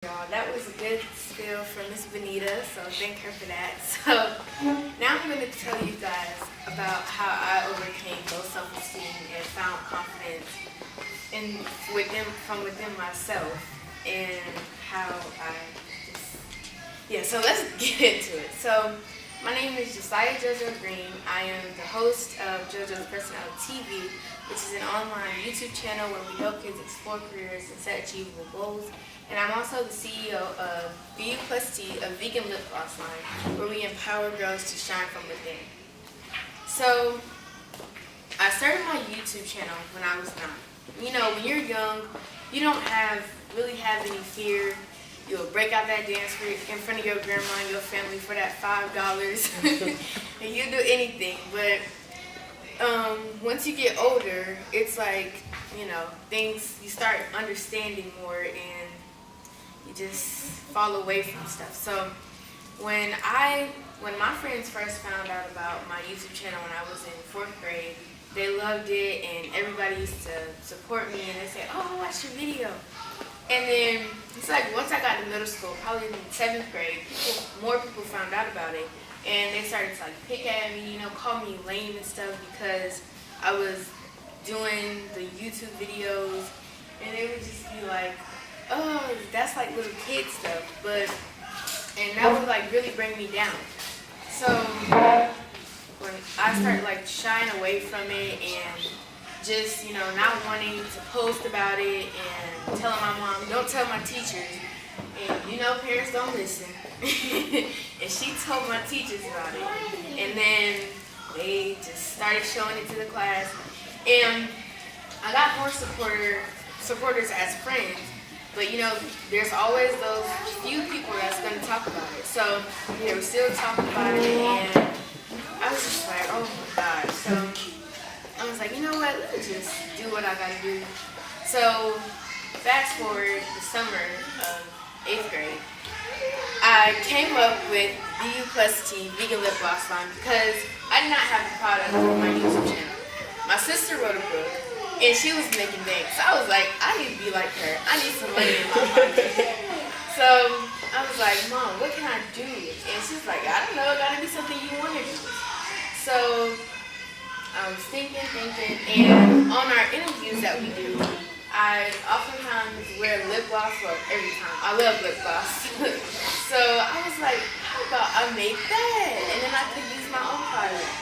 Y'all, that was a good spiel from Miss Benita, so thank her for that. So now I'm going to tell you guys about how I overcame low self-esteem and found confidence from within myself, and how I so let's get into it. So my name is Jasiya Jojo Green. I am the host of Jojo's PersonaliTV, which is an online YouTube channel where we help kids explore careers and set achievable goals. And I'm also the CEO of VU+T, a vegan lip gloss line, where we empower girls to shine from within. So I started my YouTube channel when I was 9. You know, when you're young, you don't really have any fear. You'll break out that dance in front of your grandma and your family for that $5, and you'll do anything. But once you get older, it's like, you know, you start understanding more, and you just fall away from stuff. So when my friends first found out about my YouTube channel when I was in 4th grade, they loved it, and everybody used to support me, and they said, "Oh, I watched your video." And then it's like once I got to middle school, probably in 7th grade, more people found out about it, and they started to like pick at me, you know, call me lame and stuff because I was doing the YouTube videos, and they would just be like, "Oh, that's like little kid stuff," and that would like really bring me down. So when I started like shying away from it and just, you know, not wanting to post about it and telling my mom, "Don't tell my teachers," and you know, parents don't listen. And she told my teachers about it, and then they just started showing it to the class, and I got more supporters as friends. But you know, there's always those few people that's going to talk about it. So they were still talking about it, and I was just like, oh my gosh. So I was like, you know what, let me just do what I got to do. So fast forward the summer of 8th grade, I came up with VU+T vegan lip gloss line because I did not have the product for my YouTube channel. My sister wrote a book, and she was making bank. So I was like, I need to be like her. I need some money in my pocket. So I was like, "Mom, what can I do?" And she's like, "I don't know, it gotta be something you want to do." So I was thinking, and on our interviews that we do, I oftentimes wear lip gloss. Well, every time. I love lip gloss. So I was like, how about I make that? And then I could use my own product.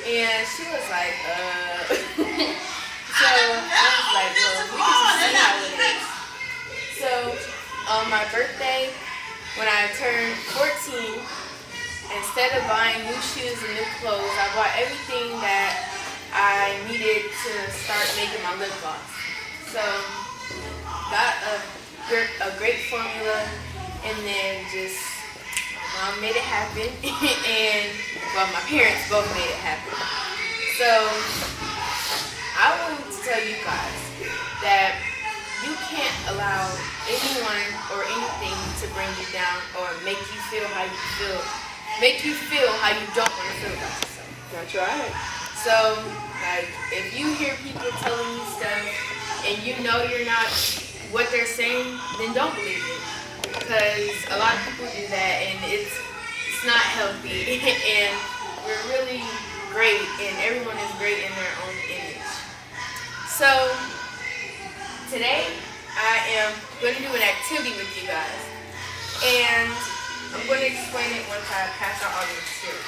And she was like, So I was like, well, we can just see how it is. So on my birthday, when I turned 14, instead of buying new shoes and new clothes, I bought everything that I needed to start making my lip gloss. So got a great formula, and then just my mom made it happen, and well, my parents both made it happen. So I wanted to tell you guys that you can't allow anyone or anything to bring you down or make you feel how you don't want to feel about yourself. That's right. So, like, if you hear people telling you stuff and you know you're not what they're saying, then don't believe it. Because a lot of people do that, and it's not healthy. And we're really great, and everyone is great in their own image. So, today I am going to do an activity with you guys. And I'm going to explain it once I pass our audience through.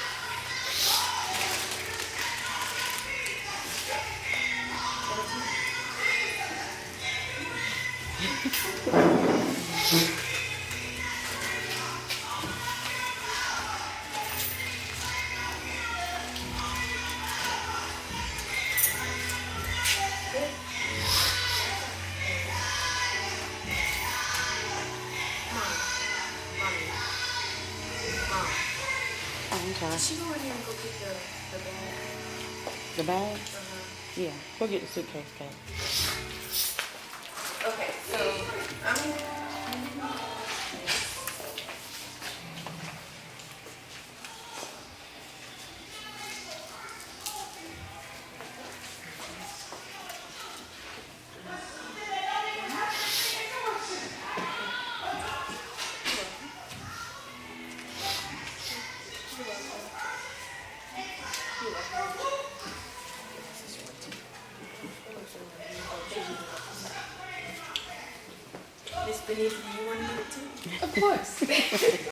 Okay. Should go in here and go get the bag? The bag? Uh-huh. Yeah. Go get the suitcase, Kate. Okay, so I'm Miss Benita, do you want to do it too? Of course.